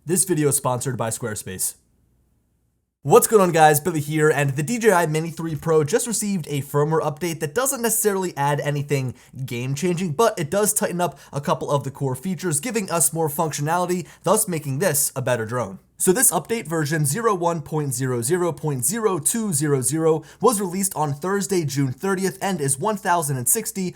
This video is sponsored by Squarespace. What's going on, guys? Billy here, and the DJI Mini 3 Pro just received a firmware update that doesn't necessarily add anything game-changing, but it does tighten up a couple of the core features, giving us more functionality, thus making this a better drone. So this update, version 01.00.0200, was released on Thursday, June 30th, and is 1060.14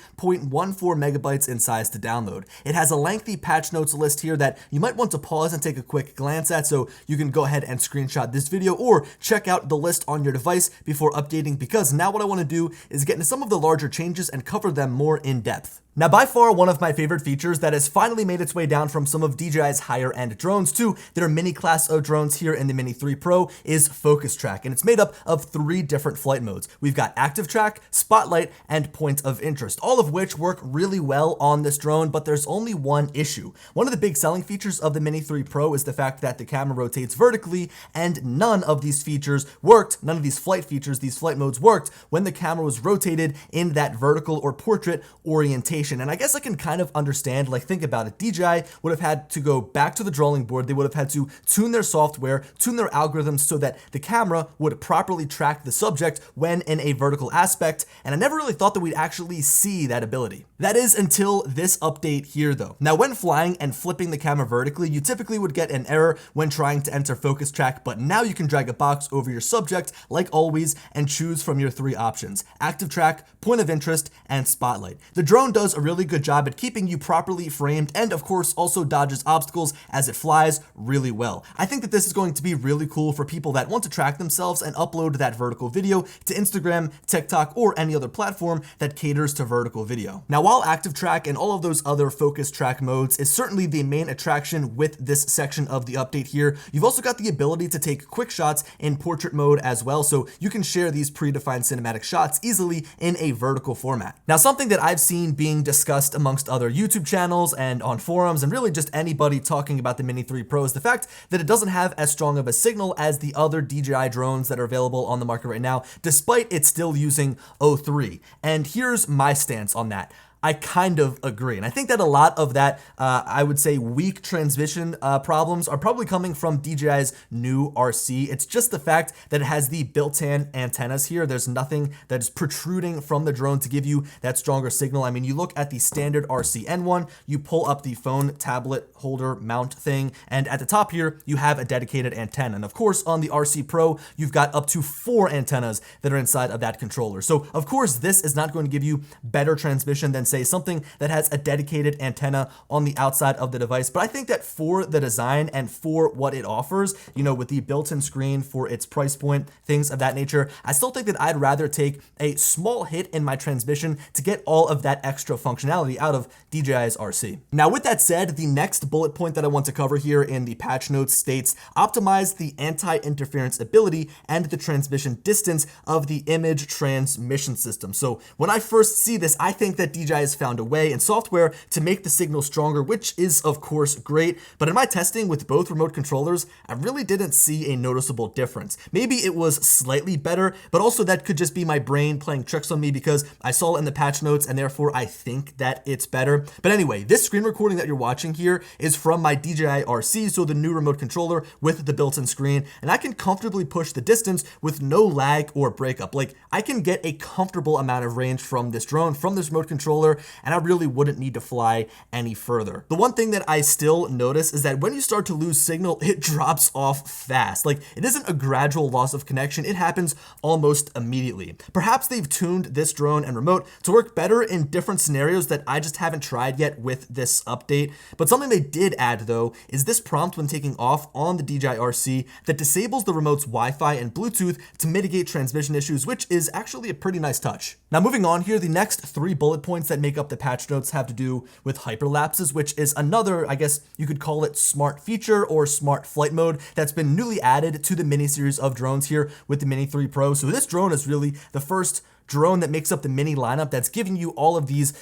megabytes in size to download. It has a lengthy patch notes list here that you might want to pause and take a quick glance at, so you can go ahead and screenshot this video or check out the list on your device before updating, because now what I want to do is get into some of the larger changes and cover them more in depth. Now, by far one of my favorite features that has finally made its way down from some of DJI's higher end drones to their mini class of drones here in the Mini 3 Pro is FocusTrack, and it's made up of 3 different flight modes. We've got Active Track, Spotlight, and Point of Interest, all of which work really well on this drone, but there's only one issue. One of the big selling features of the Mini 3 Pro is the fact that the camera rotates vertically, and none of these features worked, none of these flight features, these flight modes worked when the camera was rotated in that vertical or portrait orientation. And I guess I can kind of understand, like, think about it. DJI would have had to go back to the drawing board. They would have had to tune their software, tune their algorithms so that the camera would properly track the subject when in a vertical aspect. And I never really thought that we'd actually see that ability. That is until this update here, though. Now, when flying and flipping the camera vertically, you typically would get an error when trying to enter FocusTrack, but now you can drag a box over your subject, like always, and choose from your 3 options: Active Track, Point of Interest, and Spotlight. The drone does a really good job at keeping you properly framed, and of course also dodges obstacles as it flies really well. I think that this is going to be really cool for people that want to track themselves and upload that vertical video to Instagram, TikTok, or any other platform that caters to vertical video. Now, while Active Track and all of those other FocusTrack modes is certainly the main attraction with this section of the update here, you've also got the ability to take quick shots in portrait mode as well, so you can share these predefined cinematic shots easily in a vertical format. Now, something that I've seen being discussed amongst other YouTube channels and on forums and really just anybody talking about the Mini 3 Pro is the fact that it doesn't have as strong of a signal as the other DJI drones that are available on the market right now, despite it still using O3. And here's my stance on that. I kind of agree. And I think that a lot of that, I would say, weak transmission problems are probably coming from DJI's new RC. It's just the fact that it has the built-in antennas here. There's nothing that is protruding from the drone to give you that stronger signal. I mean, you look at the standard RC N1, you pull up the phone tablet holder mount thing, and at the top here, you have a dedicated antenna. And of course, on the RC Pro, you've got up to 4 antennas that are inside of that controller. So of course, this is not going to give you better transmission than, say, something that has a dedicated antenna on the outside of the device. But I think that for the design and for what it offers, you know, with the built-in screen, for its price point, things of that nature, I still think that I'd rather take a small hit in my transmission to get all of that extra functionality out of DJI's RC. Now, with that said, the next bullet point that I want to cover here in the patch notes states, optimize the anti-interference ability and the transmission distance of the image transmission system. So when I first see this, I think that DJI has found a way in software to make the signal stronger, which is of course great, but in my testing with both remote controllers, I really didn't see a noticeable difference. Maybe it was slightly better, but also that could just be my brain playing tricks on me because I saw it in the patch notes and therefore I think that it's better. But anyway, this screen recording that you're watching here is from my DJI RC, so the new remote controller with the built-in screen, and I can comfortably push the distance with no lag or breakup. Like, I can get a comfortable amount of range from this drone, from this remote controller, and I really wouldn't need to fly any further. The one thing that I still notice is that when you start to lose signal, it drops off fast. Like, it isn't a gradual loss of connection, it happens almost immediately. Perhaps they've tuned this drone and remote to work better in different scenarios that I just haven't tried yet with this update. But something they did add, though, is this prompt when taking off on the DJI RC that disables the remote's Wi-Fi and Bluetooth to mitigate transmission issues, which is actually a pretty nice touch. Now, moving on here, the next 3 bullet points that make up the patch notes have to do with hyperlapses, which is another, I guess you could call it, smart feature or smart flight mode that's been newly added to the mini series of drones here with the Mini 3 Pro. So this drone is really the first drone that makes up the Mini lineup that's giving you all of these,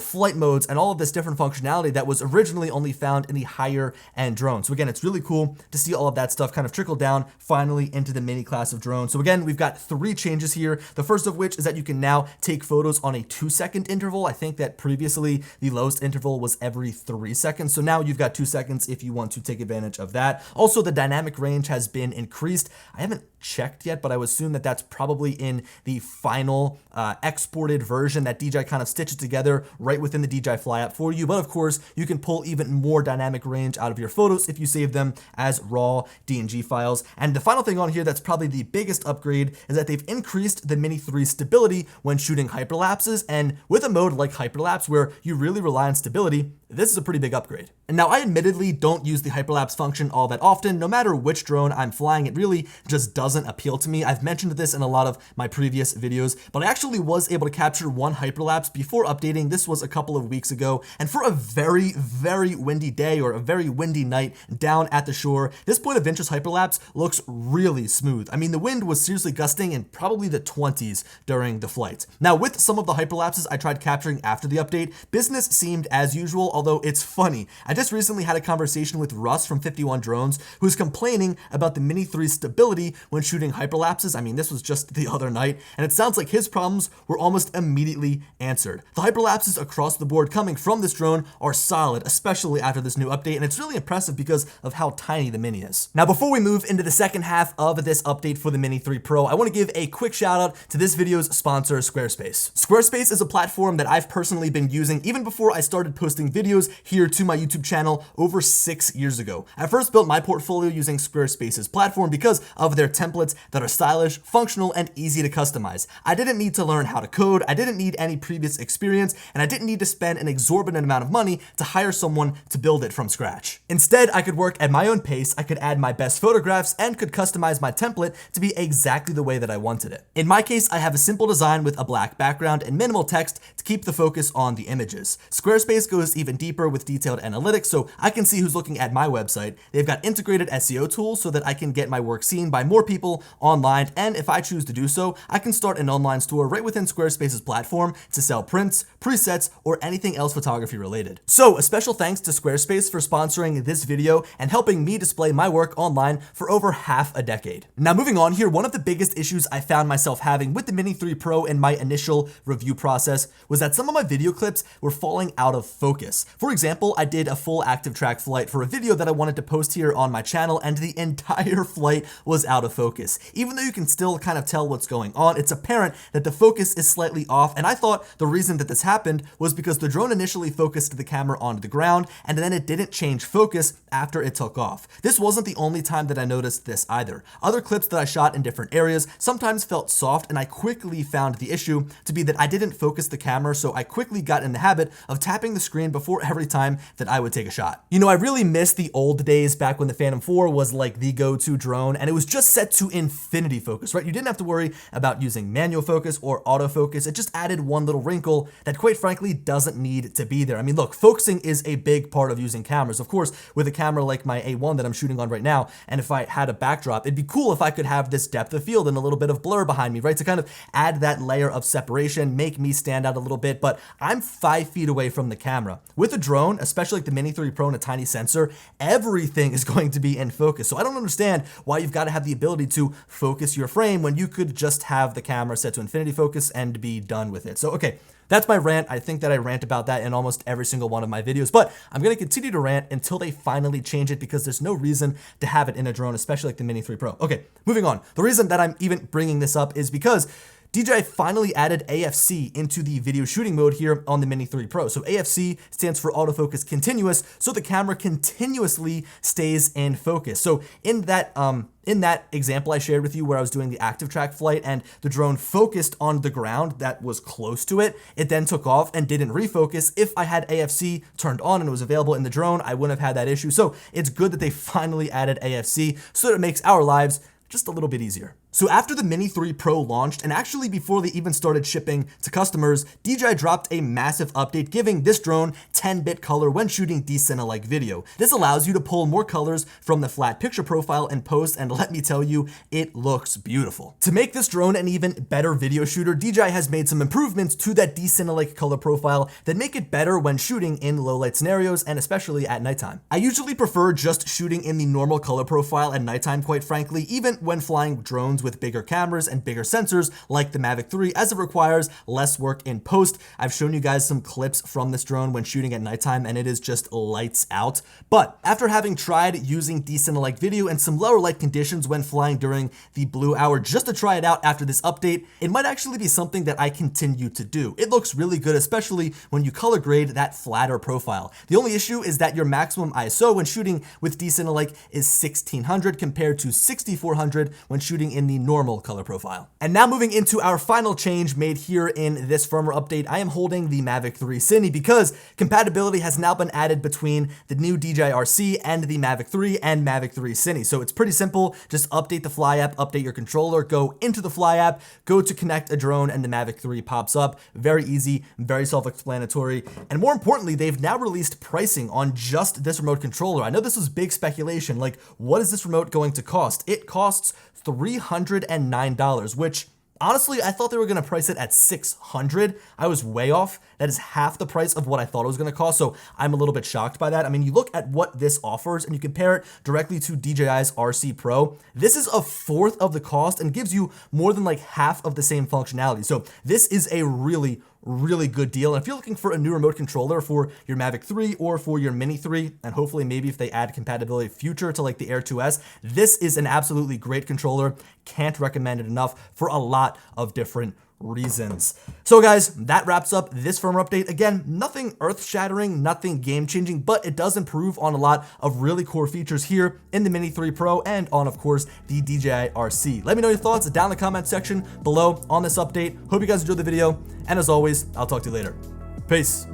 flight modes and all of this different functionality that was originally only found in the higher end drone. So again, it's really cool to see all of that stuff kind of trickle down finally into the Mini class of drone. So again, we've got 3 changes here. The first of which is that you can now take photos on a 2-second interval. I think that previously the lowest interval was every 3 seconds. So now you've got 2 seconds if you want to take advantage of that. Also, the dynamic range has been increased. I haven't checked yet, but I would assume that that's probably in the final exported version that DJI kind of stitches together right within the DJI Fly app for you. But of course, you can pull even more dynamic range out of your photos if you save them as raw DNG files. And the final thing on here that's probably the biggest upgrade is that they've increased the Mini 3 stability when shooting hyperlapses. And with a mode like hyperlapse where you really rely on stability, this is a pretty big upgrade. And now I admittedly don't use the hyperlapse function all that often. No matter which drone I'm flying, it really just doesn't appeal to me. I've mentioned this in a lot of my previous videos, but I actually was able to capture one hyperlapse before updating. This was a couple of weeks ago. And for a very, very windy day or a very windy night down at the shore, this point of interest hyperlapse looks really smooth. I mean, the wind was seriously gusting in probably the 20s during the flight. Now, with some of the hyperlapses I tried capturing after the update, business seemed as usual, although it's funny. I just recently had a conversation with Russ from 51 Drones, who's complaining about the Mini 3 stability when shooting hyperlapses. I mean, this was just the other night, and it sounds like his problems were almost immediately answered. The hyperlapses across the board coming from this drone are solid, especially after this new update, and it's really impressive because of how tiny the Mini is. Now, before we move into the second half of this update for the Mini 3 Pro, I want to give a quick shout out to this video's sponsor, Squarespace. Squarespace is a platform that I've personally been using even before I started posting videos here to my YouTube channel over 6 years ago. I first built my portfolio using Squarespace's platform because of their templates that are stylish, functional, and easy to customize. I didn't need to learn how to code, I didn't need any previous experience, and I didn't need to spend an exorbitant amount of money to hire someone to build it from scratch. Instead, I could work at my own pace, I could add my best photographs, and could customize my template to be exactly the way that I wanted it. In my case, I have a simple design with a black background and minimal text to keep the focus on the images. Squarespace goes even deeper with detailed analytics, so I can see who's looking at my website. They've got integrated SEO tools so that I can get my work seen by more people online, and if I choose to do so, I can start an online store right within Squarespace's platform to sell prints, presets, or anything else photography related. So a special thanks to Squarespace for sponsoring this video and helping me display my work online for over half a decade. Now moving on here, one of the biggest issues I found myself having with the Mini 3 Pro in my initial review process was that some of my video clips were falling out of focus. For example, I did a full active track flight for a video that I wanted to post here on my channel, and the entire flight was out of focus. Even though you can still kind of tell what's going on, it's apparent that the focus is slightly off, and I thought the reason that this happened was because the drone initially focused the camera onto the ground, and then it didn't change focus after it took off. This wasn't the only time that I noticed this either. Other clips that I shot in different areas sometimes felt soft, and I quickly found the issue to be that I didn't focus the camera, so I quickly got in the habit of tapping the screen before every time that I would take a shot. You know, I really miss the old days back when the Phantom 4 was like the go-to drone, and it was just set to infinity focus, right? You didn't have to worry about using manual focus or autofocus. It just added one little wrinkle that quite frankly doesn't need to be there. I mean, look, focusing is a big part of using cameras. Of course, with a camera like my A1 that I'm shooting on right now, and if I had a backdrop, it'd be cool if I could have this depth of field and a little bit of blur behind me, right? To kind of add that layer of separation, make me stand out a little bit, but I'm 5 feet away from the camera. With a drone, especially like the Mini 3 Pro and a tiny sensor, everything is going to be in focus. So I don't understand why you've got to have the ability to focus your frame when you could just have the camera set to infinity focus and be done with it. So, okay, that's my rant. I think that I rant about that in almost every single one of my videos, but I'm going to continue to rant until they finally change it because there's no reason to have it in a drone, especially like the Mini 3 Pro. Okay, moving on. The reason that I'm even bringing this up is because DJI finally added AFC into the video shooting mode here on the Mini 3 Pro. So AFC stands for autofocus continuous, so the camera continuously stays in focus. So in that example I shared with you where I was doing the active track flight and the drone focused on the ground that was close to it, it then took off and didn't refocus. If I had AFC turned on and it was available in the drone, I wouldn't have had that issue. So it's good that they finally added AFC so that it makes our lives just a little bit easier. So after the Mini 3 Pro launched, and actually before they even started shipping to customers, DJI dropped a massive update giving this drone 10-bit color when shooting DCinelike video. This allows you to pull more colors from the flat picture profile in post, and let me tell you, it looks beautiful. To make this drone an even better video shooter, DJI has made some improvements to that DCinelike color profile that make it better when shooting in low light scenarios and especially at nighttime. I usually prefer just shooting in the normal color profile at nighttime, quite frankly, even when flying drones with bigger cameras and bigger sensors like the Mavic 3, as it requires less work in post. I've shown you guys some clips from this drone when shooting at nighttime, and it is just lights out. But after having tried using DCinelike video in some lower light conditions when flying during the blue hour just to try it out after this update, it might actually be something that I continue to do. It looks really good, especially when you color grade that flatter profile. The only issue is that your maximum ISO when shooting with DCinelike is 1600 compared to 6400 when shooting in the normal color profile. And now moving into our final change made here in this firmware update, I am holding the Mavic 3 Cine because compatibility has now been added between the new DJI RC and the Mavic 3 and Mavic 3 Cine. So it's pretty simple. Just update the Fly app, update your controller, go into the Fly app, go to connect a drone, and the Mavic 3 pops up. Very easy, very self-explanatory. And more importantly, they've now released pricing on just this remote controller. I know this was big speculation, like what is this remote going to cost? It costs $309, which honestly, I thought they were going to price it at $600. I was way off. That is half the price of what I thought it was going to cost, so I'm a little bit shocked by that. I mean, you look at what this offers and you compare it directly to DJI's RC Pro. This is a fourth of the cost and gives you more than like half of the same functionality. So this is a really good deal. And if you're looking for a new remote controller for your Mavic 3 or for your Mini 3, and hopefully maybe if they add compatibility future to like the Air 2S, this is an absolutely great controller. Can't recommend it enough for a lot of different reasons. So guys, that wraps up this firmware update. Again, nothing earth-shattering, nothing game-changing, but it does improve on a lot of really core features here in the Mini 3 Pro and on, of course, the DJI RC. Let me know your thoughts down in the comment section below on this update. Hope you guys enjoyed the video, and as always, I'll talk to you later. Peace.